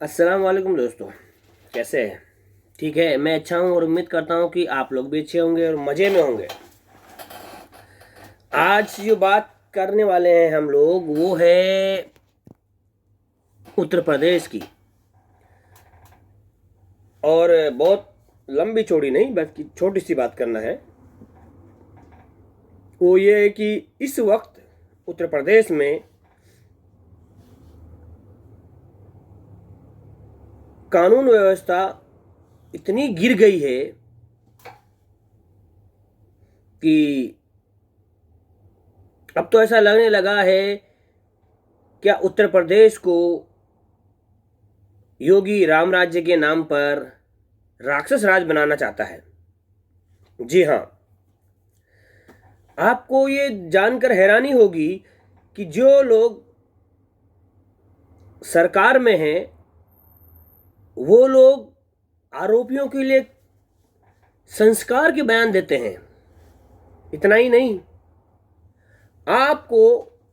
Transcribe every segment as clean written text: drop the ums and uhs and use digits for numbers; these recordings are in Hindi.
अस्सलाम वालेकुम दोस्तों, कैसे हैं? ठीक है, मैं अच्छा हूँ और उम्मीद करता हूँ कि आप लोग भी अच्छे होंगे और मज़े में होंगे। आज जो बात करने वाले हैं हम लोग वो है उत्तर प्रदेश की, और बहुत लंबी चौड़ी नहीं बल्कि छोटी सी बात करना है। वो ये है कि इस वक्त उत्तर प्रदेश में कानून व्यवस्था इतनी गिर गई है कि अब तो ऐसा लगने लगा है क्या उत्तर प्रदेश को योगी राम राज्य के नाम पर राक्षस राज बनाना चाहता है। जी हाँ, आपको ये जानकर हैरानी होगी कि जो लोग सरकार में हैं वो लोग आरोपियों के लिए संस्कार के बयान देते हैं। इतना ही नहीं, आपको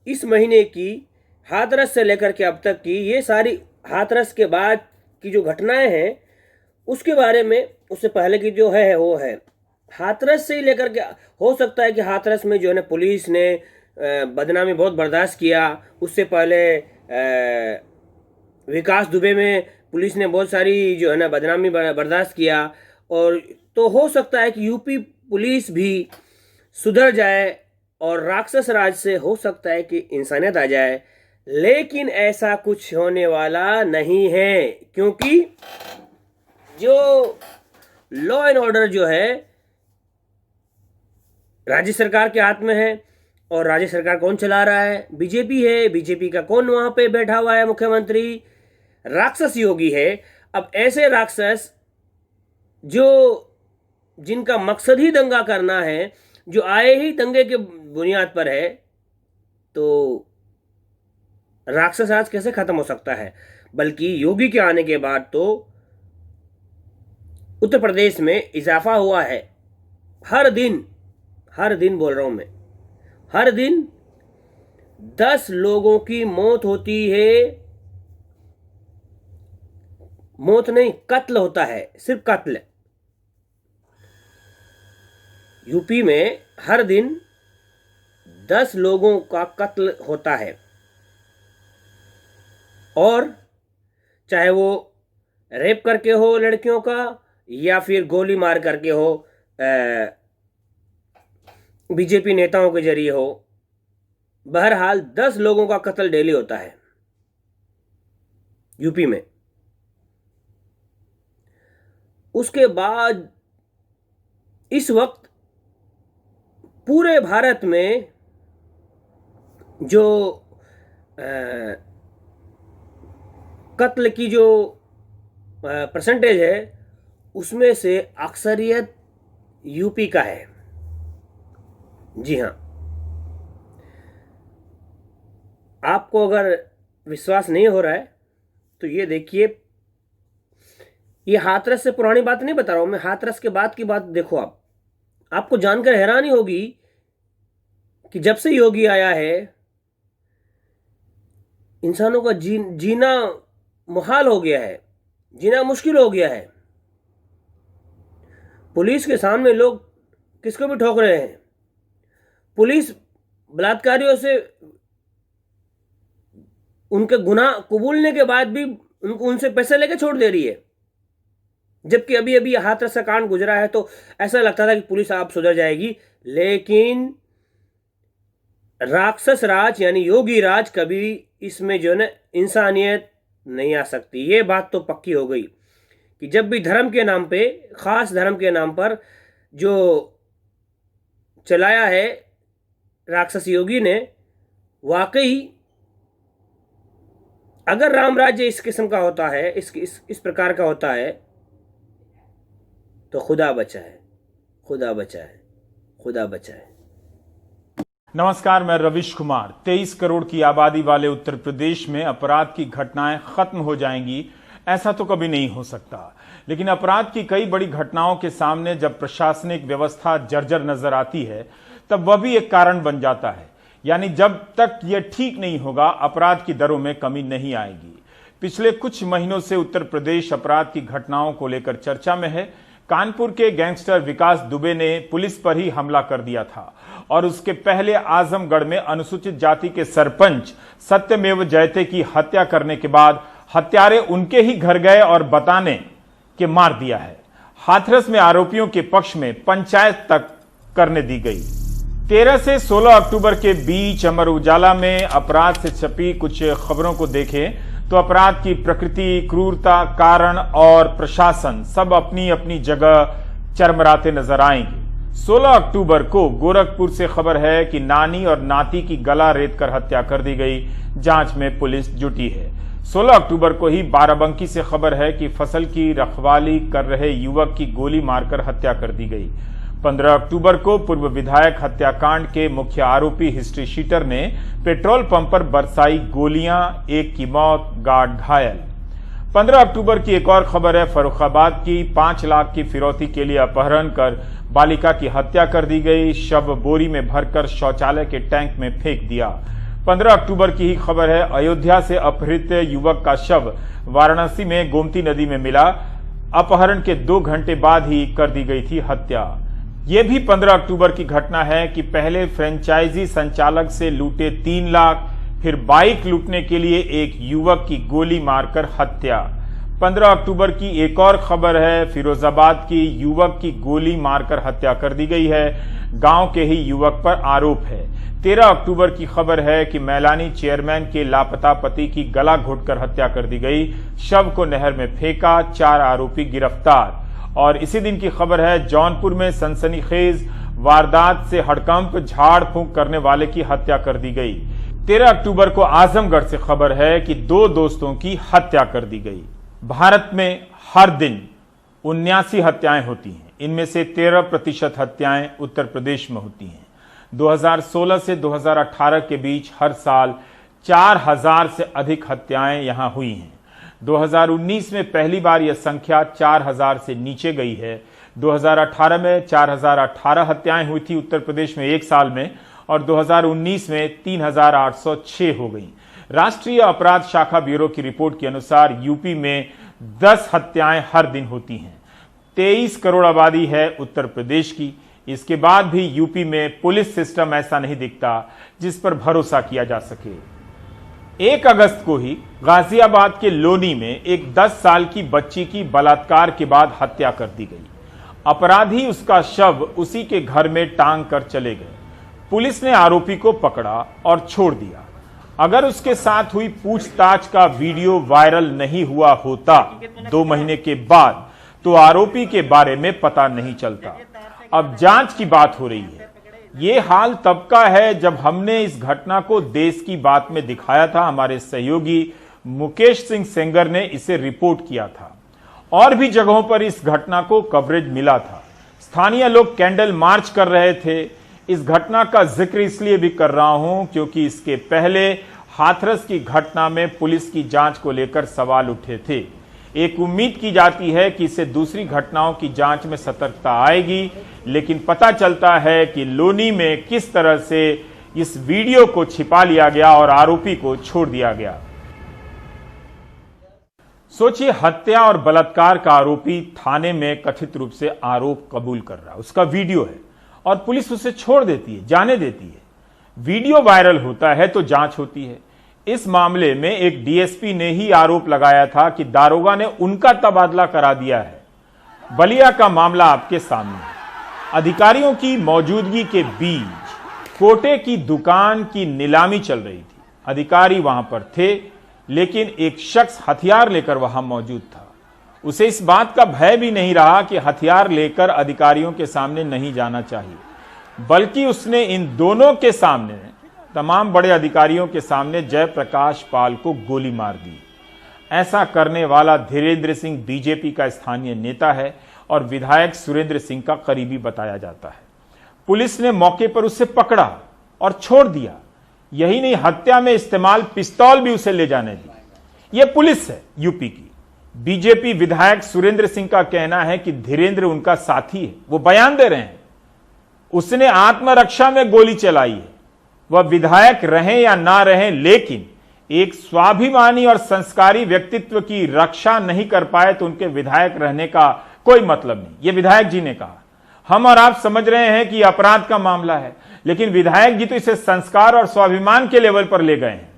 इस महीने की हाथरस से लेकर के अब तक की ये सारी हाथरस के बाद की जो घटनाएं हैं उसके बारे में, उससे पहले की जो है वो है हाथरस से ही लेकर के, हो सकता है कि हाथरस में जो है ना पुलिस ने बदनामी बहुत बर्दाश्त किया। उससे पहले विकास दुबे में पुलिस ने बहुत सारी जो है ना बदनामी बर्दाश्त किया, और तो हो सकता है कि यूपी पुलिस भी सुधर जाए और राक्षस राज से हो सकता है कि इंसानियत आ जाए। लेकिन ऐसा कुछ होने वाला नहीं है, क्योंकि जो लॉ एंड ऑर्डर जो है राज्य सरकार के हाथ में है। और राज्य सरकार कौन चला रहा है? बीजेपी है। बीजेपी का कौन वहां पे बैठा हुआ है मुख्यमंत्री? राक्षस योगी है। अब ऐसे राक्षस जो जिनका मकसद ही दंगा करना है, जो आए ही दंगे के बुनियाद पर है, तो राक्षस राज कैसे खत्म हो सकता है? बल्कि योगी के आने के बाद तो उत्तर प्रदेश में इजाफा हुआ है। हर दिन बोल रहा हूं मैं, हर दिन 10 लोगों की मौत होती है। मौत नहीं, कत्ल होता है, सिर्फ कत्ल। यूपी में हर दिन 10 लोगों का कत्ल होता है, और चाहे वो रेप करके हो लड़कियों का या फिर गोली मार करके हो, बीजेपी नेताओं के जरिए हो, बहरहाल 10 लोगों का कत्ल डेली होता है यूपी में। उसके बाद इस वक्त पूरे भारत में जो कत्ल की जो परसेंटेज है उसमें से अक्सरियत यूपी का है। जी हाँ, आपको अगर विश्वास नहीं हो रहा है तो ये देखिए, ये हाथरस से पुरानी बात नहीं बता रहा हूं मैं, हाथरस के बाद की बात देखो। आपको जानकर हैरानी होगी कि जब से योगी आया है इंसानों का जीना मुहाल हो गया है, जीना मुश्किल हो गया है। पुलिस के सामने लोग किसको भी ठोक रहे हैं। पुलिस बलात्कारियों से उनके गुनाह कबूलने के बाद भी उनसे पैसे लेके छोड़ दे रही है। जबकि अभी अभी हाथरस का कांड गुजरा है तो ऐसा लगता था कि पुलिस आप सुधर जाएगी, लेकिन राक्षस राज यानी योगी राज कभी इसमें जो है ना इंसानियत नहीं आ सकती। ये बात तो पक्की हो गई कि जब भी धर्म के नाम पे, खास धर्म के नाम पर जो चलाया है राक्षस योगी ने, वाकई अगर राम राज्य इस किस्म का होता है, इस प्रकार का होता है, तो खुदा बचाए, खुदा बचाए, खुदा बचाए। नमस्कार, मैं रविश कुमार। 23 करोड़ की आबादी वाले उत्तर प्रदेश में अपराध की घटनाएं खत्म हो जाएंगी, ऐसा तो कभी नहीं हो सकता। लेकिन अपराध की कई बड़ी घटनाओं के सामने जब प्रशासनिक व्यवस्था जर्जर नजर आती है तब वह भी एक कारण बन जाता है। यानी जब तक यह ठीक नहीं होगा अपराध की दरों में कमी नहीं आएगी। पिछले कुछ महीनों से उत्तर प्रदेश अपराध की घटनाओं को लेकर चर्चा में है। कानपुर के गैंगस्टर विकास दुबे ने पुलिस पर ही हमला कर दिया था और उसके पहले आजमगढ़ में अनुसूचित जाति के सरपंच सत्यमेव जयते की हत्या करने के बाद हत्यारे उनके ही घर गए और बताने के मार दिया है। हाथरस में आरोपियों के पक्ष में पंचायत तक करने दी गई। 13 से 16 अक्टूबर के बीच अमर उजाला में अपराध से छपी कुछ खबरों को देखें तो अपराध की प्रकृति, क्रूरता, कारण और प्रशासन सब अपनी अपनी जगह चरमराते नजर आएंगे। 16 अक्टूबर को गोरखपुर से खबर है कि नानी और नाती की गला रेतकर हत्या कर दी गई। जांच में पुलिस जुटी है। 16 अक्टूबर को ही बाराबंकी से खबर है कि फसल की रखवाली कर रहे युवक की गोली मारकर हत्या कर दी गई। 15 अक्टूबर को पूर्व विधायक हत्याकांड के मुख्य आरोपी हिस्ट्री शीटर ने पेट्रोल पंप पर बरसाई गोलियां, एक की मौत, गार्ड घायल। 15 अक्टूबर की एक और खबर है फर्रुखाबाद की। 5 लाख की फिरौती के लिए अपहरण कर बालिका की हत्या कर दी गई। शव बोरी में भरकर शौचालय के टैंक में फेंक दिया। 15 अक्टूबर की ही खबर है अयोध्या से अपहृत युवक का शव वाराणसी में गोमती नदी में मिला। अपहरण के 2 घंटे बाद ही कर दी गई थी हत्या। यह भी 15 अक्टूबर की घटना है कि पहले फ्रेंचाइजी संचालक से लूटे 3 लाख, फिर बाइक लूटने के लिए एक युवक की गोली मारकर हत्या। 15 अक्टूबर की एक और खबर है फिरोजाबाद की युवक की गोली मारकर हत्या कर दी गई है। गांव के ही युवक पर आरोप है। 13 अक्टूबर की खबर है कि मैलानी चेयरमैन के लापता पति की गला घोटकर हत्या कर दी गई। शव को नहर में फेंका। 4 आरोपी गिरफ्तार। और इसी दिन की खबर है जौनपुर में सनसनीखेज वारदात से हड़कंप, झाड़ फूंक करने वाले की हत्या कर दी गई। 13 अक्टूबर को आजमगढ़ से खबर है कि 2 दोस्तों की हत्या कर दी गई। भारत में हर दिन 79 हत्याएं होती हैं। इनमें से 13% हत्याएं उत्तर प्रदेश में होती हैं। 2016 से 2018 के बीच हर साल 4000 से अधिक हत्याएं यहां हुई हैं। 2019 में पहली बार यह संख्या 4000 से नीचे गई है। 2018 में 4018 हत्याएं हुई थी उत्तर प्रदेश में एक साल में और 2019 में 3806 हो गई। राष्ट्रीय अपराध शाखा ब्यूरो की रिपोर्ट के अनुसार यूपी में 10 हत्याएं हर दिन होती हैं। 23 करोड़ आबादी है उत्तर प्रदेश की। इसके बाद भी यूपी में पुलिस सिस्टम ऐसा नहीं दिखता जिस पर भरोसा किया जा सके। 1 अगस्त को ही गाजियाबाद के लोनी में एक 10 साल की बच्ची की बलात्कार के बाद हत्या कर दी गई। अपराधी उसका शव उसी के घर में टांग कर चले गए। पुलिस ने आरोपी को पकड़ा और छोड़ दिया। अगर उसके साथ हुई पूछताछ का वीडियो वायरल नहीं हुआ होता 2 महीने के बाद तो आरोपी के बारे में पता नहीं चलता। अब जांच की बात हो रही है। ये हाल तब का है जब हमने इस घटना को देश की बात में दिखाया था। हमारे सहयोगी मुकेश सिंह सेंगर ने इसे रिपोर्ट किया था। और भी जगहों पर इस घटना को कवरेज मिला था। स्थानीय लोग कैंडल मार्च कर रहे थे। इस घटना का जिक्र इसलिए भी कर रहा हूं क्योंकि इसके पहले हाथरस की घटना में पुलिस की जांच को लेकर सवाल उठे थे। एक उम्मीद की जाती है कि इससे दूसरी घटनाओं की जांच में सतर्कता आएगी, लेकिन पता चलता है कि लोनी में किस तरह से इस वीडियो को छिपा लिया गया और आरोपी को छोड़ दिया गया। सोचिए, हत्या और बलात्कार का आरोपी थाने में कथित रूप से आरोप कबूल कर रहा है, उसका वीडियो है और पुलिस उसे छोड़ देती है, जाने देती है। वीडियो वायरल होता है तो जांच होती है। इस मामले में एक डीएसपी ने ही आरोप लगाया था कि दारोगा ने उनका तबादला करा दिया है। बलिया का मामला आपके सामने है। अधिकारियों की मौजूदगी के बीच कोटे की दुकान की नीलामी चल रही थी। अधिकारी वहां पर थे, लेकिन एक शख्स हथियार लेकर वहां मौजूद था। उसे इस बात का भय भी नहीं रहा कि हथियार लेकर अधिकारियों के सामने नहीं जाना चाहिए, बल्कि उसने इन दोनों के सामने, तमाम बड़े अधिकारियों के सामने जयप्रकाश पाल को गोली मार दी। ऐसा करने वाला धीरेन्द्र सिंह बीजेपी का स्थानीय नेता है और विधायक सुरेंद्र सिंह का करीबी बताया जाता है। पुलिस ने मौके पर उसे पकड़ा और छोड़ दिया। यही नहीं, हत्या में इस्तेमाल पिस्तौल भी उसे ले जाने दी। यह पुलिस है यूपी की। बीजेपी विधायक सुरेंद्र सिंह का कहना है कि धीरेन्द्र उनका साथी है। वो बयान दे रहे हैं, उसने आत्मरक्षा में गोली चलाई है। वह विधायक रहें या ना रहें, लेकिन एक स्वाभिमानी और संस्कारी व्यक्तित्व की रक्षा नहीं कर पाए तो उनके विधायक रहने का कोई मतलब नहीं। ये विधायक जी ने कहा। हम और आप समझ रहे हैं कि अपराध का मामला है, लेकिन विधायक जी तो इसे संस्कार और स्वाभिमान के लेवल पर ले गए हैं।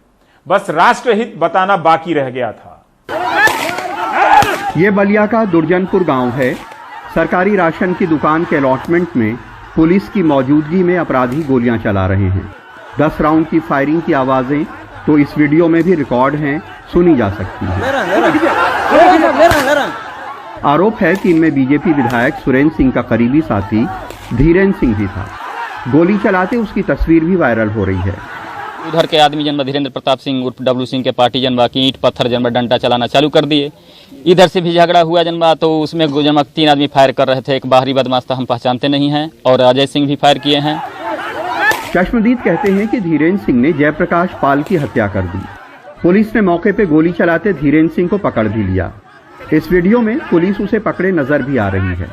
बस राष्ट्रहित बताना बाकी रह गया था। ये बलिया का दुर्जनपुर गांव है। सरकारी राशन की दुकान के अलॉटमेंट में पुलिस की मौजूदगी में अपराधी गोलियां चला रहे हैं। 10 राउंड की फायरिंग की आवाजें तो इस वीडियो में भी रिकॉर्ड हैं, सुनी जा सकती हैं। आरोप है कि इनमें बीजेपी विधायक सुरेंद्र सिंह का करीबी साथी धीरेन्द्र सिंह भी था। गोली चलाते उसकी तस्वीर भी वायरल हो रही है। उधर के आदमी जनबा धीरेन्द्र प्रताप सिंह उर्फ डब्लू सिंह के पार्टी जनबा की ईंट पत्थर जनबा डंडा चलाना चालू कर दिए। इधर से भी झगड़ा हुआ जनबा, तो उसमें जनबा 3 आदमी फायर कर रहे थे। एक बाहरी बदमाश था, हम पहचानते नहीं हैं, और अजय सिंह भी फायर किए हैं। चश्मदीद कहते हैं कि धीरेन्द्र सिंह ने जयप्रकाश पाल की हत्या कर दी। पुलिस ने मौके पे गोली चलाते धीरेन्द्र सिंह को पकड़ भी लिया। इस वीडियो में पुलिस उसे पकड़े नजर भी आ रही है।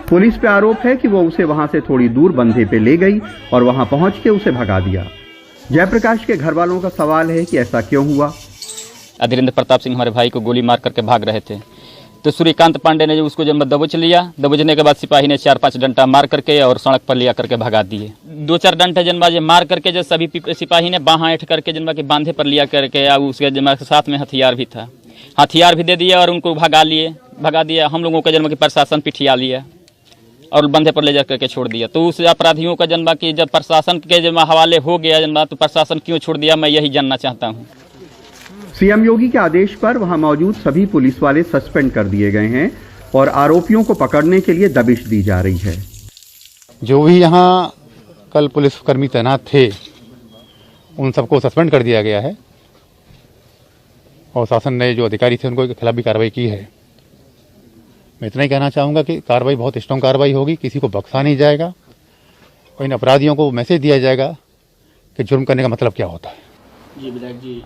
पुलिस पे आरोप है कि वो उसे वहां से थोड़ी दूर बंधे पे ले गई और वहां पहुंच के उसे भगा दिया। जयप्रकाश के घर वालों का सवाल है कि ऐसा क्यों हुआ। धीरेन्द्र प्रताप सिंह हमारे भाई को गोली मार करके भाग रहे थे, तो सूर्यकांत पांडे ने जो उसको जब दबोच लिया। दबोचने के बाद सिपाही ने 4-5 डंडा मार करके और सड़क पर लिया करके भगा दिए। 2-4 डंडे जनबा मार करके जो सभी सिपाही ने बाहाँ ऐठ करके जनबा के बांधे पर लिया करके, और उसके जनबा के साथ में हथियार भी था, हथियार भी दे दिया और उनको भगा दिया। हम लोगों का जन्म की प्रशासन पिटिया लिया और बंधे पर ले जा करके छोड़ दिया। तो उस अपराधियों का जन्म की जब प्रशासन के जन्म हवाले हो गया जन्म, तो प्रशासन क्यों छोड़ दिया, मैं यही जानना चाहता हूँ। सीएम योगी के आदेश पर वहां मौजूद सभी पुलिस वाले सस्पेंड कर दिए गए हैं और आरोपियों को पकड़ने के लिए दबिश दी जा रही है। जो भी यहाँ कल पुलिसकर्मी तैनात थे उन सबको सस्पेंड कर दिया गया है और शासन ने जो अधिकारी थे उनको खिलाफ भी कार्रवाई की है। मैं इतना ही कहना चाहूँगा कि कार्रवाई बहुत स्ट्रॉन्ग कार्रवाई होगी, किसी को बख्शा नहीं जाएगा और इन अपराधियों को मैसेज दिया जाएगा कि जुर्म करने का मतलब क्या होता है।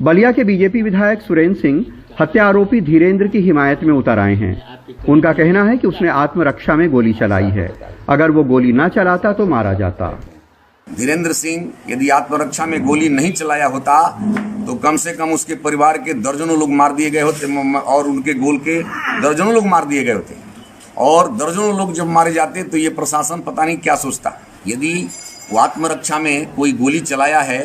बलिया के बीजेपी विधायक सुरेंद्र सिंह हत्या आरोपी धीरेन्द्र की हिमायत में उतर आए हैं। उनका कहना है कि उसने आत्मरक्षा में गोली चलाई है, अगर वो गोली न चलाता तो मारा जाता। धीरेन्द्र सिंह यदि आत्मरक्षा में गोली नहीं चलाया होता तो कम से कम उसके परिवार के दर्जनों लोग मार दिए गए होते और उनके गोल के दर्जनों लोग मार दिए गए होते। और दर्जनों लोग जब मारे जाते तो ये प्रशासन पता नहीं क्या सोचता। यदि वो आत्मरक्षा में कोई गोली चलाया है,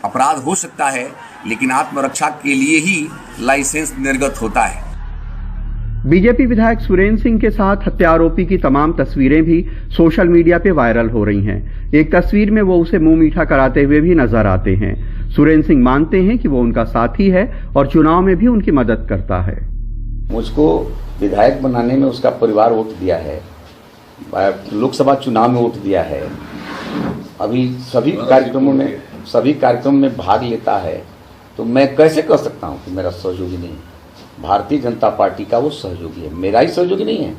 अपराध हो सकता है, लेकिन आत्मरक्षा के लिए ही लाइसेंस निर्गत होता है। बीजेपी विधायक सुरेंद्र सिंह के साथ हत्या आरोपी की तमाम तस्वीरें भी सोशल मीडिया पे वायरल हो रही हैं। एक तस्वीर में वो उसे मुंह मीठा कराते हुए भी नजर आते हैं। सुरेंद्र सिंह मानते हैं कि वो उनका साथी है और चुनाव में भी उनकी मदद करता है। मुझको विधायक बनाने में उसका परिवार वोट दिया है, लोकसभा चुनाव में वोट दिया है, अभी सभी कार्यक्रमों में भाग लेता है। तो मैं कैसे कह सकता हूँ कि मेरा सहयोगी नहीं है। भारतीय जनता पार्टी का वो सहयोगी है, मेरा ही सहयोगी नहीं है,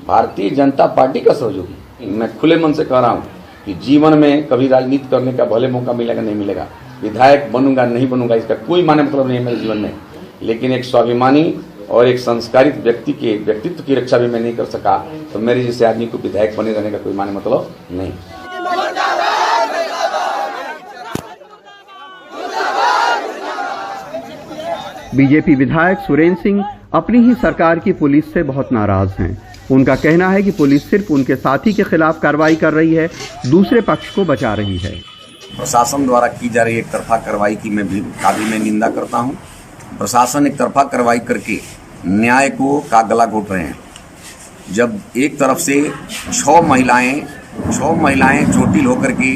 भारतीय जनता पार्टी का सहयोगी। मैं खुले मन से कह रहा हूँ कि जीवन में कभी राजनीति करने का भले मौका मिलेगा नहीं मिलेगा, विधायक बनूंगा नहीं बनूंगा इसका कोई माने मतलब नहीं है मेरे जीवन में, लेकिन एक स्वाभिमानी और एक संस्कारित व्यक्ति के व्यक्तित्व की रक्षा भी मैं नहीं कर सका तो मेरे जैसे आदमी को विधायक बने रहने का कोई माने मतलब नहीं। बीजेपी विधायक सुरेंद्र सिंह अपनी ही सरकार की पुलिस से बहुत नाराज हैं। उनका कहना है कि पुलिस सिर्फ उनके साथी के खिलाफ कार्रवाई कर रही है, दूसरे पक्ष को बचा रही है। प्रशासन द्वारा की जा रही एक तरफा कार्रवाई की मैं निंदा करता हूं। प्रशासन एक तरफा कार्रवाई करके न्याय को का गला घोट रहे हैं। जब एक तरफ से 6 महिलाएं चोटिल होकर के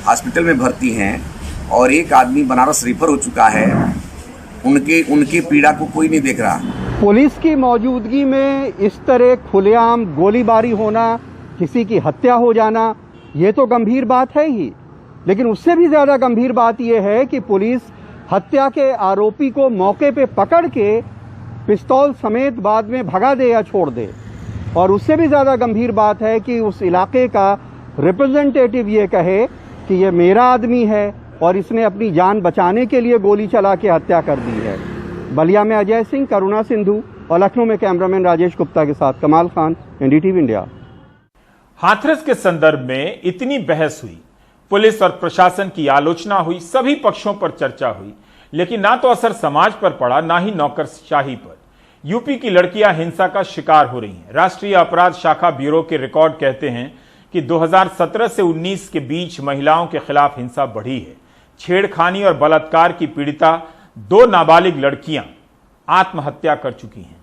हॉस्पिटल में भर्ती हैं और एक आदमी बनारस रेफर हो चुका है, उनके पीड़ा को कोई नहीं देख रहा। पुलिस की मौजूदगी में इस तरह खुलेआम गोलीबारी होना, किसी की हत्या हो जाना, ये तो गंभीर बात है ही, लेकिन उससे भी ज्यादा गंभीर बात यह है कि पुलिस हत्या के आरोपी को मौके पे पकड़ के पिस्तौल समेत बाद में भगा दे या छोड़ दे। और उससे भी ज्यादा गंभीर बात है कि उस इलाके का रिप्रेजेंटेटिव ये कहे कि ये मेरा आदमी है और इसने अपनी जान बचाने के लिए गोली चला के हत्या कर दी है। बलिया में अजय सिंह, करुणा सिंधु और लखनऊ में कैमरामैन राजेश गुप्ता के साथ कमाल खान, एनडीटीवी इंडिया। हाथरस के संदर्भ में इतनी बहस हुई, पुलिस और प्रशासन की आलोचना हुई, सभी पक्षों पर चर्चा हुई, लेकिन ना तो असर समाज पर पड़ा, ना ही नौकरशाही पर। यूपी की लड़कियां हिंसा का शिकार हो रही हैं। राष्ट्रीय अपराध शाखा ब्यूरो के रिकॉर्ड कहते हैं कि 2017 से 19 के बीच महिलाओं के खिलाफ हिंसा बढ़ी है। छेड़खानी और बलात्कार की पीड़िता 2 नाबालिग लड़कियां आत्महत्या कर चुकी हैं।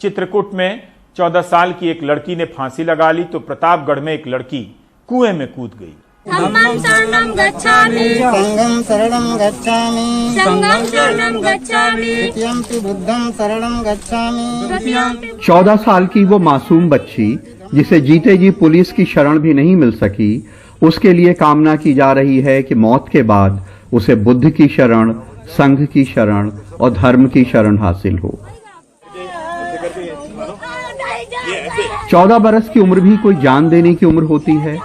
चित्रकूट में 14 साल की एक लड़की ने फांसी लगा ली तो प्रतापगढ़ में एक लड़की कुएं में कूद गई। धम्मं शरणं गच्छामि, संघं शरणं गच्छामि, संघं शरणं गच्छामि, द्वितीयंपि बुद्धं शरणं गच्छामि। 14 साल की वो मासूम बच्ची जिसे जीते जी पुलिस की शरण भी नहीं मिल सकी, उसके लिए कामना की जा रही है कि मौत के बाद उसे बुद्ध की शरण, संघ की शरण और धर्म की शरण हासिल हो। 14 बरस की उम्र भी कोई जान देने की उम्र होती है।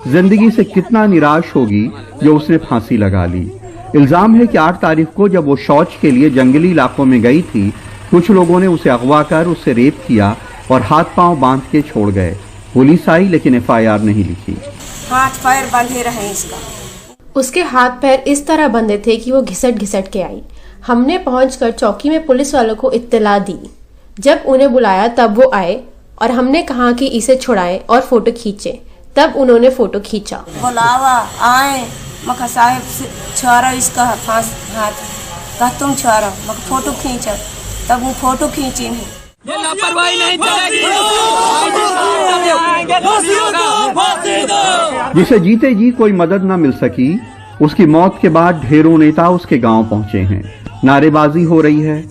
जिंदगी से कितना निराश होगी जो उसने फांसी लगा ली। इल्जाम है कि 8 तारीख को जब वो शौच के लिए जंगली इलाकों में गई थी, कुछ लोगों ने उसे अगवा कर उससे रेप किया और हाथ पांव बांध के छोड़ गए। पुलिस आई लेकिन FIR नहीं लिखी। हाथ पैर बंधे रहे इसका। उसके हाथ पैर इस तरह बंधे थे कि वो घिसट घिसट के आई। हमने पहुंचकर चौकी में पुलिस वालों को इत्तला दी। जब उन्हें बुलाया तब वो आए और हमने कहा कि इसे छुड़ाएं और फोटो खींचे। तब उन्होंने फोटो खींचा। बुलावा आए मका साहेब छोड़ा इसका फांस हाथ कहा तुम छोड़ा मका फोटो खींचा। तब वो फोटो खींची नहीं। जिसे जीते जी कोई मदद न मिल सकी, उसकी मौत के बाद ढेरों नेता उसके गांव पहुंचे हैं। नारेबाजी हो रही है।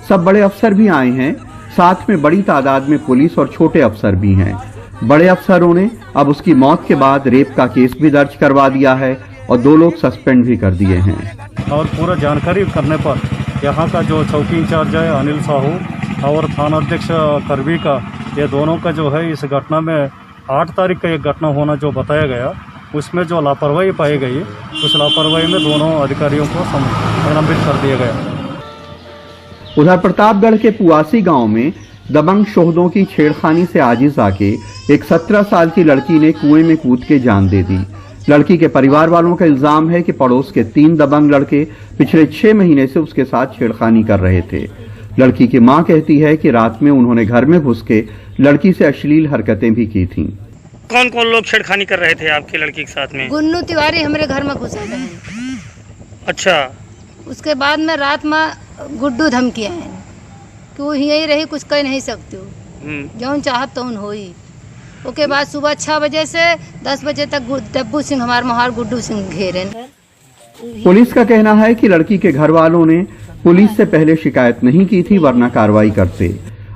सब बड़े अफसर भी आए हैं, साथ में बड़ी तादाद में पुलिस और छोटे अफसर भी हैं। बड़े अफसरों ने अब उसकी मौत के बाद रेप का केस भी दर्ज करवा दिया है और 2 लोग सस्पेंड भी कर दिए हैं। और पूरा जानकारी करने पर यहाँ का जो चौकी इंचार्ज है अनिल साहू और थाना अध्यक्ष करवी का, ये दोनों का जो है इस घटना में 8 तारीख का एक घटना होना जो बताया गया, उसमें जो लापरवाही पाई गई, उस लापरवाही में दोनों अधिकारियों को निलंबित कर दिया गया। उधर प्रतापगढ़ के पुआसी गांव में दबंग शोहदों की छेड़खानी से आजिज आके एक 17 साल की लड़की ने कुएं में कूद के जान दे दी। लड़की के परिवार वालों का इल्जाम है कि पड़ोस के 3 दबंग लड़के पिछले 6 महीने से उसके साथ छेड़खानी कर रहे थे। लड़की की मां कहती है कि रात में उन्होंने घर में घुस के लड़की से अश्लील हरकतें भी की थीं। कौन कौन लोग छेड़खानी कर रहे थे आपकी लड़की के साथ में? गुन्नू तिवारी हमारे घर में घुसे हैं। अच्छा। उसके बाद में रात में गुड्डू धमकिया है कि वो यही रही, कुछ कह नहीं सकती हो, जौन चाहत तो हो ही। उसके बाद सुबह 6 बजे से 10 बजे तक डब्बू सिंह हमारे मोहार गुड्डू सिंह घेरे। पुलिस का कहना है कि लड़की के घर वालों ने पुलिस से पहले शिकायत नहीं की थी, वरना कार्रवाई करते।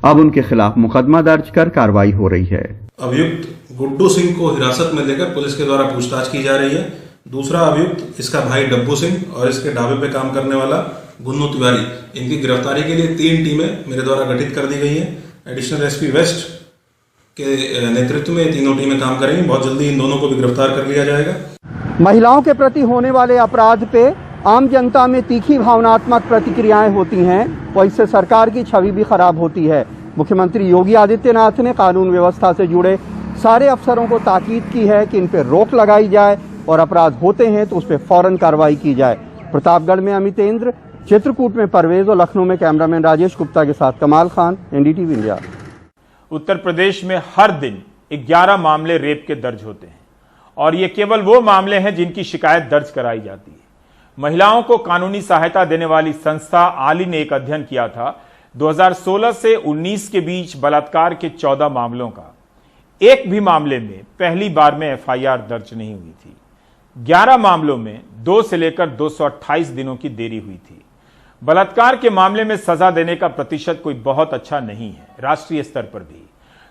अब उनके खिलाफ मुकदमा दर्ज कर कार्रवाई हो रही है। अभियुक्त गुड्डू सिंह को हिरासत में लेकर पुलिस के द्वारा पूछताछ की जा रही है। दूसरा अभियुक्त इसका भाई डब्बू सिंह और इसके ढाबे पे काम करने वाला गुन्नू तिवारी, इनकी गिरफ्तारी के लिए 3 टीमें मेरे द्वारा गठित कर दी गई हैं। एडिशनल SP वेस्ट के नेतृत्व में 3 टीमें काम करेंगी। बहुत जल्दी इन दोनों को भी गिरफ्तार कर लिया जाएगा। महिलाओं के प्रति होने वाले अपराध पे आम जनता में तीखी भावनात्मक प्रतिक्रियाएं होती हैं और इससे सरकार की छवि भी खराब होती है। मुख्यमंत्री योगी आदित्यनाथ ने कानून व्यवस्था से जुड़े सारे अफसरों को ताकीद की है कि इन पर रोक लगाई जाए और अपराध होते हैं तो उस पर फौरन कार्रवाई की जाए। प्रतापगढ़ में अमितेंद्र, चित्रकूट में परवेज और लखनऊ में कैमरामैन राजेश गुप्ता के साथ कमाल खान, NDTV इंडिया। उत्तर प्रदेश में हर दिन 11 मामले रेप के दर्ज होते हैं और ये केवल वो मामले हैं जिनकी शिकायत दर्ज कराई जाती है। महिलाओं को कानूनी सहायता देने वाली संस्था आली ने एक अध्ययन किया था 2016 से 19 के बीच बलात्कार के 14 मामलों का। एक भी मामले में पहली बार में FIR दर्ज नहीं हुई थी। 11 मामलों में 2 से लेकर 228 दिनों की देरी हुई थी। बलात्कार के मामले में सजा देने का प्रतिशत कोई बहुत अच्छा नहीं है राष्ट्रीय स्तर पर भी।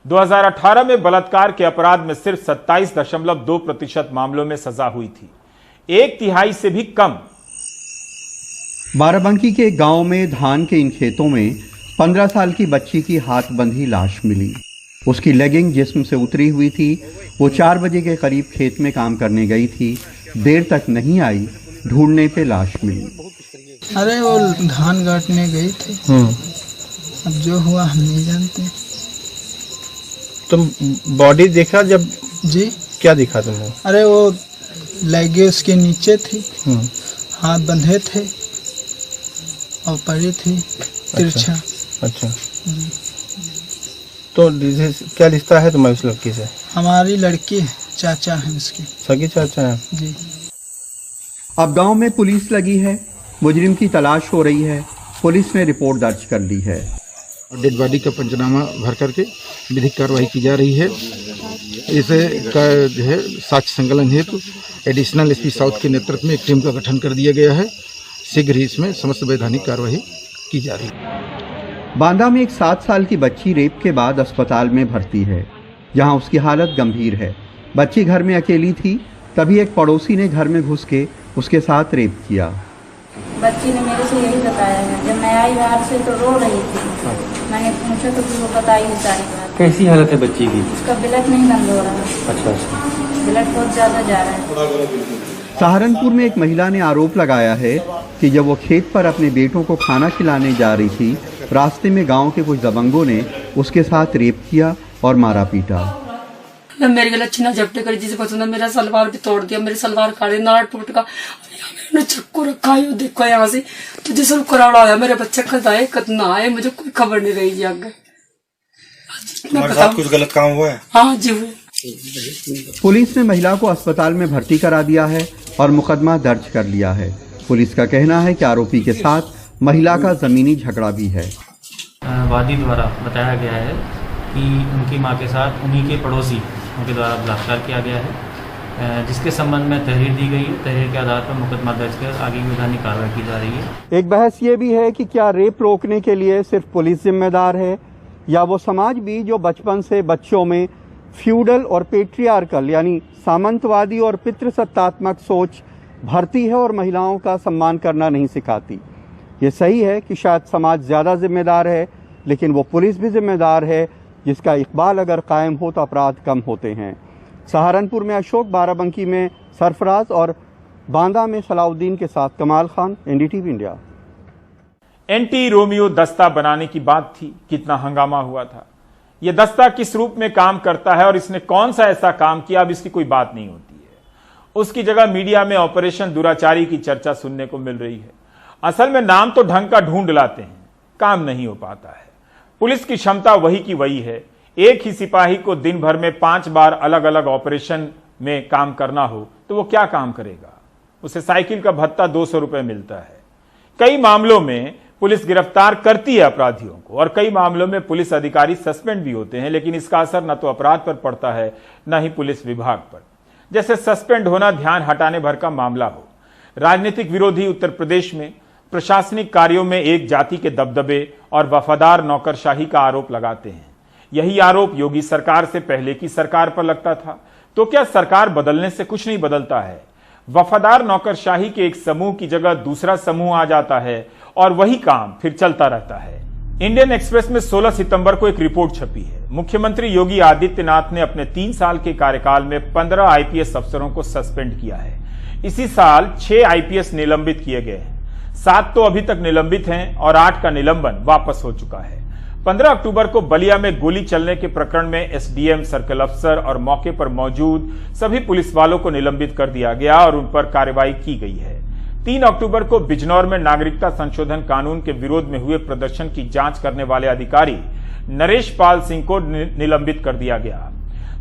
2018 में बलात्कार के अपराध में सिर्फ 27.2% मामलों में सजा हुई थी, 1/3 से भी कम। बाराबंकी के एक गांव में धान के इन खेतों में 15 साल की बच्ची की हाथ बंधी लाश मिली। उसकी लेगिंग जिस्म से उतरी हुई थी। वो 4 बजे के करीब खेत में काम करने गई थी, देर तक नहीं आई, ढूंढने पे लाश मिली। अरे वो धान काटने गई थी, अब जो हुआ हम नहीं जानते। तुम बॉडी देखा जब? जी। क्या दिखा तुमने? अरे वो लेगे उसके नीचे थी, हाथ बंधे थे, और पड़ी थी तिरछा। अच्छा तो क्या रिश्ता है तुम्हारी उस लड़की से? हमारी लड़की है, चाचा है उसकी। सगी चाचा है जी। अब गांव में पुलिस लगी है, मुजरिम की तलाश हो रही है। पुलिस ने रिपोर्ट दर्ज कर ली है। डेड बॉडी का पंचनामा भर करके विधिक कार्रवाई की जा रही है। इसे का जो है साक्ष्य संकलन हेतु एडिशनल एसपी साउथ के नेतृत्व में एक टीम का गठन कर दिया गया है। शीघ्र ही इसमें समस्त वैधानिक कार्रवाई की जा रही है। बांदा में एक 7 साल की बच्ची रेप के बाद अस्पताल में भर्ती है, जहां उसकी हालत गंभीर है। बच्ची घर में अकेली थी, तभी एक पड़ोसी ने घर में घुस के उसके साथ रेप किया। बच्ची ने मेरे से यही बताया है। जब मैं आई बाहर से तो रो रही थी। मैंने पूछा तो फिर वो बताई है सारी बात। कैसी हालत है बच्ची की? उसका ब्लड नहीं बंद हो रहा है। अच्छा। ब्लड बहुत ज्यादा जा रहा है। सहारनपुर में एक महिला ने आरोप लगाया है कि जब वो खेत पर अपने बेटों को खाना खिलाने जा रही थी, रास्ते में गांव के कुछ दबंगों ने उसके साथ रेप किया और मारा पीटा। मेरे गले छिना झपटे कर जिसे पसंद है, मेरा सलवार भी तोड़ दिया, मेरे सलवार काटे नाट टूट का। मैंने चक्कू रखा है, देखो यहाँ से तो जिसे कराड़ा आया, मेरे बच्चे कद आए कद ना आए, मुझे कोई खबर नहीं रही जी आगे। तुम्हारे साथ कुछ गलत काम हुआ है? हाँ जी हुए। पुलिस ने महिला को अस्पताल में भर्ती करा दिया है और मुकदमा दर्ज कर लिया है। पुलिस का कहना है कि आरोपी के साथ महिला का जमीनी झगड़ा भी है। वादी द्वारा बताया गया है कि उनकी मां के साथ उन्हीं के पड़ोसी उनके द्वारा बलात्कार किया गया है, जिसके संबंध में तहरीर दी गई है। तहरीर के आधार पर मुकदमा दर्ज कर आगे वैधानिक कार्रवाई की जा रही है। एक बहस ये भी है कि क्या रेप रोकने के लिए सिर्फ पुलिस जिम्मेदार है, या वो समाज भी जो बचपन से बच्चों में फ्यूडल और पेट्रियार्कल यानी सामंतवादी और पितृसत्तात्मक सोच भरती है और महिलाओं का सम्मान करना नहीं सिखाती। ये सही है कि शायद समाज ज़्यादा जिम्मेदार है, लेकिन वो पुलिस भी जिम्मेदार है, जिसका इकबाल अगर कायम हो तो अपराध कम होते हैं। सहारनपुर में अशोक, बाराबंकी में सरफराज और बांदा में सलाउद्दीन के साथ कमाल Khan, NDTV India. Anti Romeo दस्ता बनाने की बात थी, कितना हंगामा हुआ था। यह दस्ता किस रूप में काम करता है और इसने कौन सा ऐसा काम किया, अब इसकी कोई बात नहीं होती है। उसकी जगह मीडिया में ऑपरेशन दुराचारी की चर्चा सुनने को मिल रही है। असल में नाम तो ढंग का ढूंढ लाते हैं, काम नहीं हो पाता है। पुलिस की क्षमता वही की वही है। एक ही सिपाही को दिन भर में 5 बार अलग अलग ऑपरेशन में काम करना हो तो वो क्या काम करेगा? उसे साइकिल का भत्ता 200 रुपए मिलता है। कई मामलों में पुलिस गिरफ्तार करती है अपराधियों को और कई मामलों में पुलिस अधिकारी सस्पेंड भी होते हैं, लेकिन इसका असर न तो अपराध पर पड़ता है न ही पुलिस विभाग पर। जैसे सस्पेंड होना ध्यान हटाने भर का मामला हो। राजनीतिक विरोधी उत्तर प्रदेश में प्रशासनिक कार्यों में एक जाति के दबदबे और वफादार नौकरशाही का आरोप लगाते हैं। यही आरोप योगी सरकार से पहले की सरकार पर लगता था। तो क्या सरकार बदलने से कुछ नहीं बदलता है? वफादार नौकरशाही के एक समूह की जगह दूसरा समूह आ जाता है और वही काम फिर चलता रहता है। इंडियन एक्सप्रेस में 16 सितंबर को एक रिपोर्ट छपी है। मुख्यमंत्री योगी आदित्यनाथ ने अपने 3 साल के कार्यकाल में 15 आईपीएस अफसरों को सस्पेंड किया है। इसी साल 6 आईपीएस निलंबित किए गए हैं। 7 तो अभी तक निलंबित हैं और 8 का निलंबन वापस हो चुका है। 15 अक्टूबर को बलिया में गोली चलने के प्रकरण में एसडीएम, सर्कल अफसर और मौके पर मौजूद सभी पुलिस वालों को निलंबित कर दिया गया और उन पर कार्रवाई की गई है। 3 अक्टूबर को बिजनौर में नागरिकता संशोधन कानून के विरोध में हुए प्रदर्शन की जांच करने वाले अधिकारी नरेश पाल सिंह को निलंबित कर दिया गया।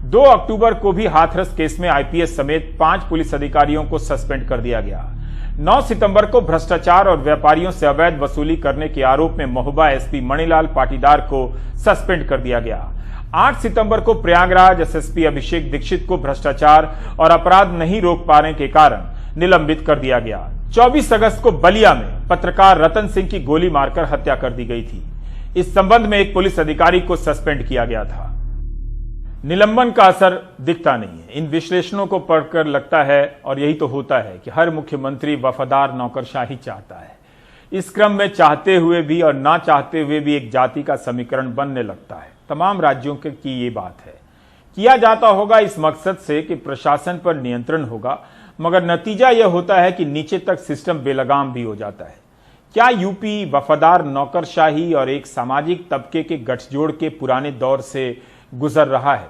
2 अक्टूबर को भी हाथरस केस में आईपीएस समेत 5 पुलिस अधिकारियों को सस्पेंड कर दिया गया। 9 सितंबर को भ्रष्टाचार और व्यापारियों से अवैध वसूली करने के आरोप में महोबा एसपी मणिलाल पाटीदार को सस्पेंड कर दिया गया। 8 सितंबर को प्रयागराज एसएसपी अभिषेक दीक्षित को भ्रष्टाचार और अपराध नहीं रोक पाने के कारण निलंबित कर दिया गया। 24 अगस्त को बलिया में पत्रकार रतन सिंह की गोली मारकर हत्या कर दी गई थी। इस संबंध में एक पुलिस अधिकारी को सस्पेंड किया गया था। निलंबन का असर दिखता नहीं है। इन विश्लेषणों को पढ़कर लगता है, और यही तो होता है, कि हर मुख्यमंत्री वफादार नौकरशाही चाहता है। इस क्रम में चाहते हुए भी और ना चाहते हुए भी एक जाति का समीकरण बनने लगता है। तमाम राज्यों की ये बात है। किया जाता होगा इस मकसद से कि प्रशासन पर नियंत्रण होगा, मगर नतीजा यह होता है कि नीचे तक सिस्टम बेलगाम भी हो जाता है। क्या यूपी वफादार नौकरशाही और एक सामाजिक तबके के गठजोड़ के पुराने दौर से गुजर रहा है?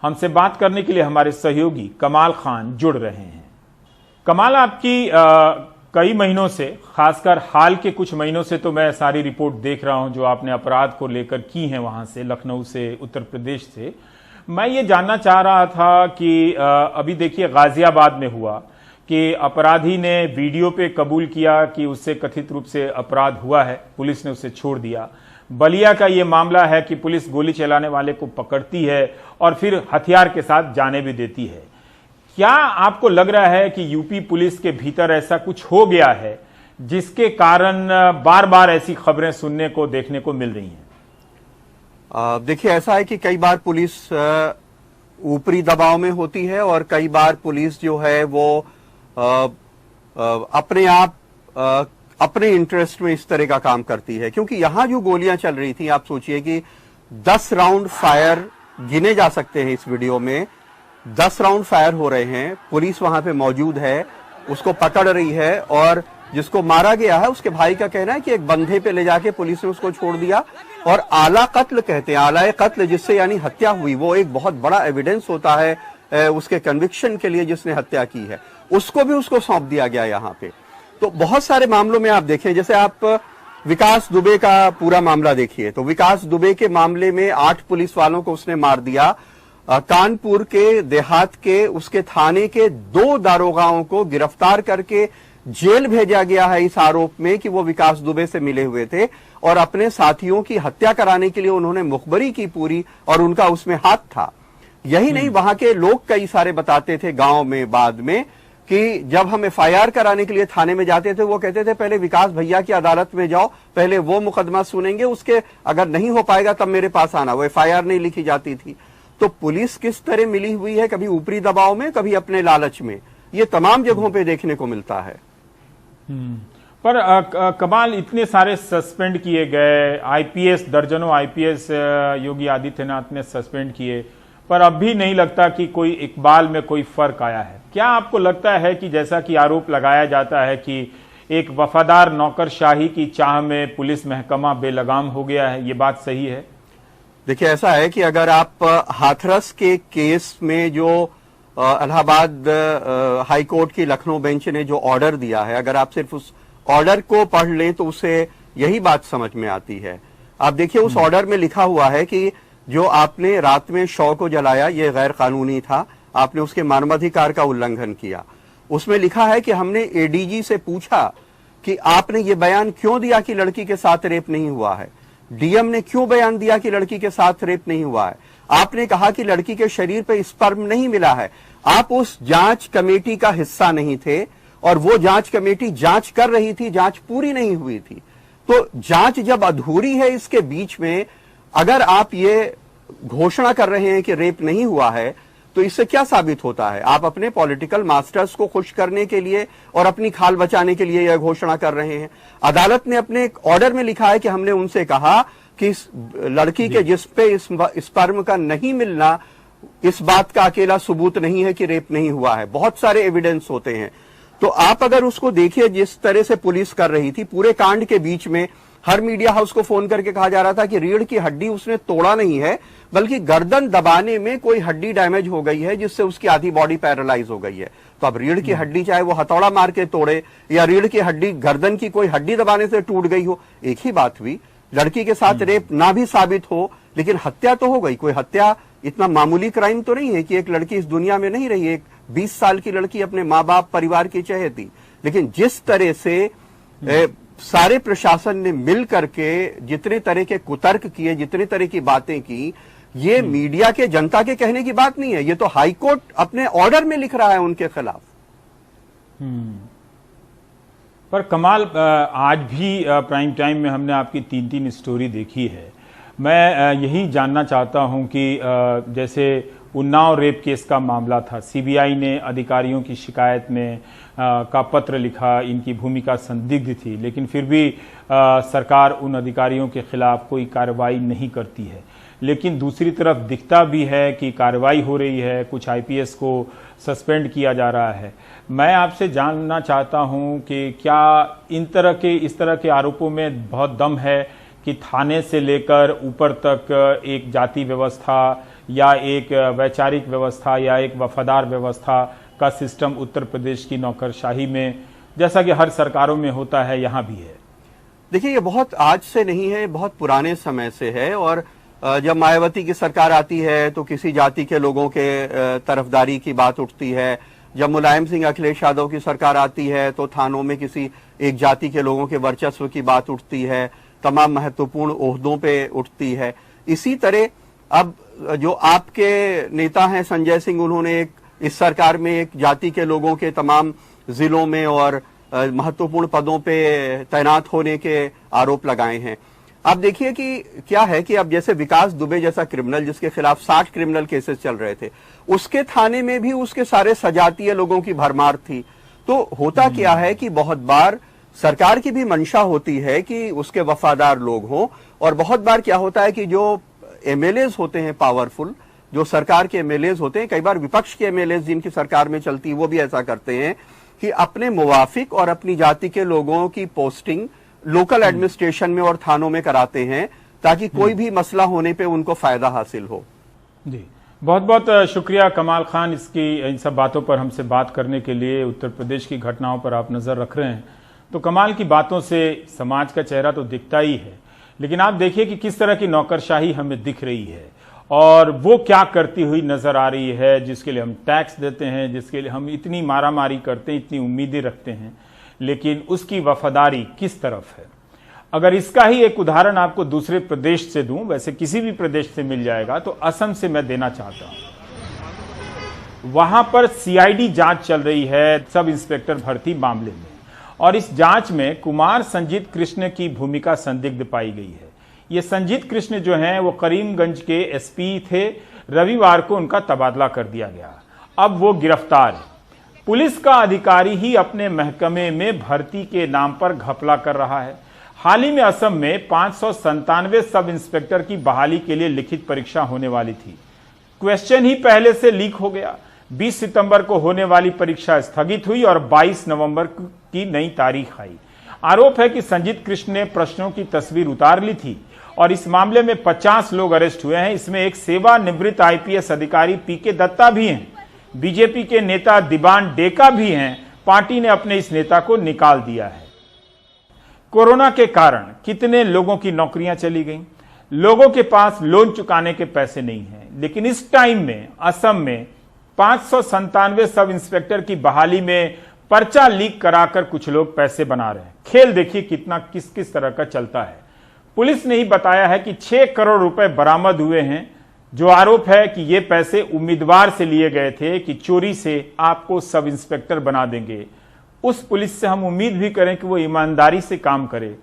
हमसे बात करने के लिए हमारे सहयोगी कमाल खान जुड़ रहे हैं। कमाल, आपकी कई महीनों से, खासकर हाल के कुछ महीनों से तो मैं सारी रिपोर्ट देख रहा हूं जो आपने अपराध को लेकर की है वहां से, लखनऊ से, उत्तर प्रदेश से। मैं ये जानना चाह रहा था कि अभी देखिए गाजियाबाद में हुआ कि अपराधी ने वीडियो पे कबूल किया कि उससे कथित रूप से अपराध हुआ है, पुलिस ने उसे छोड़ दिया। बलिया का ये मामला है कि पुलिस गोली चलाने वाले को पकड़ती है और फिर हथियार के साथ जाने भी देती है। क्या आपको लग रहा है कि यूपी पुलिस के भीतर ऐसा कुछ हो गया है जिसके कारण बार बार ऐसी खबरें सुनने को, देखने को मिल रही हैं? देखिए, ऐसा है कि कई बार पुलिस ऊपरी दबाव में होती है और कई बार पुलिस जो है वो अपने आप अपने इंटरेस्ट में इस तरह का काम करती है। क्योंकि यहां जो गोलियां चल रही थी, आप सोचिए कि 10 राउंड फायर गिने जा सकते हैं इस वीडियो में, 10 राउंड फायर हो रहे हैं, पुलिस वहां पे मौजूद है, उसको पकड़ रही है और जिसको मारा गया है उसके भाई का कहना है कि एक बंधे पे ले जाके पुलिस ने उसको छोड़ दिया और आला कत्ल कहते हैं, आला कत्ल जिससे यानी हत्या हुई, वो एक बहुत बड़ा एविडेंस होता है उसके कन्विक्शन के लिए जिसने हत्या की है, उसको भी उसको सौंप दिया गया यहाँ पे। तो बहुत सारे मामलों में आप देखें, जैसे आप विकास दुबे का पूरा मामला देखिए, तो विकास दुबे के मामले में 8 पुलिस वालों को उसने मार दिया। कानपुर के देहात के उसके थाने के 2 दारोगाओं को गिरफ्तार करके जेल भेजा गया है इस आरोप में कि वो विकास दुबे से मिले हुए थे और अपने साथियों की हत्या कराने के लिए उन्होंने मुखबरी की पूरी और उनका उसमें हाथ था। यही नहीं, वहां के लोग कई सारे बताते थे गांव में बाद में कि जब हम एफआईआर कराने के लिए थाने में जाते थे, वो कहते थे पहले विकास भैया की अदालत में जाओ, पहले वो मुकदमा सुनेंगे, उसके अगर नहीं हो पाएगा तब मेरे पास आना। वो एफआईआर नहीं लिखी जाती थी। तो पुलिस किस तरह मिली हुई है, कभी ऊपरी दबाव में, कभी अपने लालच में, ये तमाम जगहों पे देखने को मिलता है। पर कमाल, इतने सारे सस्पेंड किए गए, आईपीएस, दर्जनों आईपीएस योगी आदित्यनाथ ने सस्पेंड किए, पर अब भी नहीं लगता कि कोई इकबाल में कोई फर्क आया है। क्या आपको लगता है कि जैसा कि आरोप लगाया जाता है कि एक वफादार नौकरशाही की चाह में पुलिस महकमा बेलगाम हो गया है, ये बात सही है? देखिए, ऐसा है कि अगर आप हाथरस के केस में जो इलाहाबाद हाई कोर्ट की लखनऊ बेंच ने जो ऑर्डर दिया है, अगर आप सिर्फ उस ऑर्डर को पढ़ लें तो उससे यही बात समझ में आती है। आप देखिए, उस ऑर्डर में लिखा हुआ है कि जो आपने रात में शव को जलाया ये गैर कानूनी था, आपने उसके मानवाधिकार का उल्लंघन किया। उसमें लिखा है कि हमने एडीजी से पूछा कि आपने ये बयान क्यों दिया कि लड़की के साथ रेप नहीं हुआ है, डीएम ने क्यों बयान दिया कि लड़की के साथ रेप नहीं हुआ है, आपने कहा कि लड़की के शरीर पे स्पर्म नहीं मिला है, आप उस जांच कमेटी का हिस्सा नहीं थे और वो जांच कमेटी जांच कर रही थी, जांच पूरी नहीं हुई थी। तो जांच जब अधूरी है, इसके बीच में अगर आप ये घोषणा कर रहे हैं कि रेप नहीं हुआ है, तो इससे क्या साबित होता है? आप अपने पॉलिटिकल मास्टर्स को खुश करने के लिए और अपनी खाल बचाने के लिए यह घोषणा कर रहे हैं। अदालत ने अपने एक ऑर्डर में लिखा है कि हमने उनसे कहा कि इस लड़की के जिस पे स्पर्म का नहीं मिलना, इस बात का अकेला सबूत नहीं है कि रेप नहीं हुआ है, बहुत सारे एविडेंस होते हैं। तो आप अगर उसको देखिए जिस तरह से पुलिस कर रही थी, पूरे कांड के बीच में हर मीडिया हाउस को फोन करके कहा जा रहा था कि रीढ़ की हड्डी उसने तोड़ा नहीं है, बल्कि गर्दन दबाने में कोई हड्डी डैमेज हो गई है जिससे उसकी आधी बॉडी पैरालाइज हो गई है। तो अब रीढ़ की हड्डी चाहे वो हथौड़ा मार के तोड़े या रीढ़ की हड्डी गर्दन की कोई हड्डी दबाने से टूट गई हो, एक ही बात हुई। लड़की के साथ रेप ना भी साबित हो, लेकिन हत्या तो हो गई। कोई हत्या इतना मामूली क्राइम तो नहीं है कि एक लड़की इस दुनिया में नहीं रही, एक 20 साल की लड़की अपने माँ बाप परिवार की चहेती। लेकिन जिस तरह से सारे प्रशासन ने मिल करके जितने तरह के कुतर्क किए, जितने तरह की बातें की, ये मीडिया के, जनता के कहने की बात नहीं है, ये तो हाई कोर्ट अपने ऑर्डर में लिख रहा है उनके खिलाफ। पर कमाल, आज भी प्राइम टाइम में हमने आपकी 3-3 स्टोरी देखी है। मैं यही जानना चाहता हूं कि जैसे उन्नाव रेप केस का मामला था, सीबीआई ने अधिकारियों की शिकायत में का पत्र लिखा, इनकी भूमिका संदिग्ध थी, लेकिन फिर भी सरकार उन अधिकारियों के खिलाफ कोई कार्रवाई नहीं करती है। लेकिन दूसरी तरफ दिखता भी है कि कार्रवाई हो रही है, कुछ आईपीएस को सस्पेंड किया जा रहा है। मैं आपसे जानना चाहता हूं कि क्या इस तरह के आरोपों में बहुत दम है कि थाने से लेकर ऊपर तक एक जाति व्यवस्था या एक वैचारिक व्यवस्था या एक वफादार व्यवस्था का सिस्टम उत्तर प्रदेश की नौकरशाही में जैसा कि हर सरकारों में होता है, यहां भी है? देखिए, ये बहुत आज से नहीं है, बहुत पुराने समय से है। और जब मायावती की सरकार आती है तो किसी जाति के लोगों के तरफदारी की बात उठती है। जब मुलायम सिंह अखिलेश यादव की सरकार आती है तो थानों में किसी एक जाति के लोगों के वर्चस्व की बात उठती है, तमाम महत्वपूर्ण ओहदों पे उठती है। इसी तरह अब जो आपके नेता हैं संजय सिंह, उन्होंने इस सरकार में एक जाति के लोगों के तमाम जिलों में और महत्वपूर्ण पदों पे तैनात होने के आरोप लगाए हैं। अब देखिए कि क्या है कि अब जैसे विकास दुबे जैसा क्रिमिनल, जिसके खिलाफ 60 क्रिमिनल केसेस चल रहे थे, उसके थाने में भी उसके सारे सजातीय लोगों की भरमार थी। तो होता क्या है कि बहुत बार सरकार की भी मंशा होती है कि उसके वफादार लोग हों, और बहुत बार क्या होता है कि जो एमएलएज होते हैं पावरफुल, जो सरकार के एमएलएज होते हैं, कई बार विपक्ष के एमएलएज जिनकी सरकार में चलती है वो भी ऐसा करते हैं कि अपने मुवाफिक और अपनी जाति के लोगों की पोस्टिंग लोकल एडमिनिस्ट्रेशन में और थानों में कराते हैं ताकि कोई भी मसला होने पे उनको फायदा हासिल हो। जी, बहुत बहुत शुक्रिया कमाल खान, इसकी इन सब बातों पर हमसे बात करने के लिए। उत्तर प्रदेश की घटनाओं पर आप नजर रख रहे हैं, तो कमाल की बातों से समाज का चेहरा तो दिखता ही है, लेकिन आप देखिए कि किस तरह की नौकरशाही हमें दिख रही है और वो क्या करती हुई नजर आ रही है, जिसके लिए हम टैक्स देते हैं, जिसके लिए हम इतनी मारामारी करते हैं, इतनी उम्मीदें रखते हैं, लेकिन उसकी वफादारी किस तरफ है। अगर इसका ही एक उदाहरण आपको दूसरे प्रदेश से दूं, वैसे किसी भी प्रदेश से मिल जाएगा, तो असम से मैं देना चाहता हूं। वहां पर सीआईडी जांच चल रही है सब इंस्पेक्टर भर्ती मामले में, और इस जांच में कुमार संजीत कृष्ण की भूमिका संदिग्ध पाई गई है। ये संजीत कृष्ण जो हैं वो करीमगंज के एसपी थे। रविवार को उनका तबादला कर दिया गया, अब वो गिरफ्तार है। पुलिस का अधिकारी ही अपने महकमे में भर्ती के नाम पर घपला कर रहा है। हाल ही में असम में 597 सब इंस्पेक्टर की बहाली के लिए लिखित परीक्षा होने वाली थी। क्वेश्चन ही पहले से लीक हो गया। 20 सितंबर को होने वाली परीक्षा स्थगित हुई और 22 नवंबर की नई तारीख आई। आरोप है कि संजीत कृष्ण ने प्रश्नों की तस्वीर उतार ली थी और इस मामले में 50 लोग अरेस्ट हुए हैं। इसमें एक सेवानिवृत्त आईपीएस अधिकारी पीके दत्ता भी हैं। बीजेपी के नेता दिबान डेका भी हैं। पार्टी ने अपने इस नेता को निकाल दिया है। कोरोना के कारण कितने लोगों की नौकरियां चली गईं, लोगों के पास लोन चुकाने के पैसे नहीं हैं, लेकिन इस टाइम में असम में 597 सब इंस्पेक्टर की बहाली में पर्चा लीक कराकर कुछ लोग पैसे बना रहे हैं। खेल देखिए कितना किस किस तरह का चलता है। पुलिस ने ही बताया है कि 6 करोड़ रुपए बरामद हुए हैं। जो आरोप है कि ये पैसे उम्मीदवार से लिए गए थे कि चोरी से आपको सब इंस्पेक्टर बना देंगे। उस पुलिस से हम उम्मीद भी करें कि वो ईमानदारी से काम करे,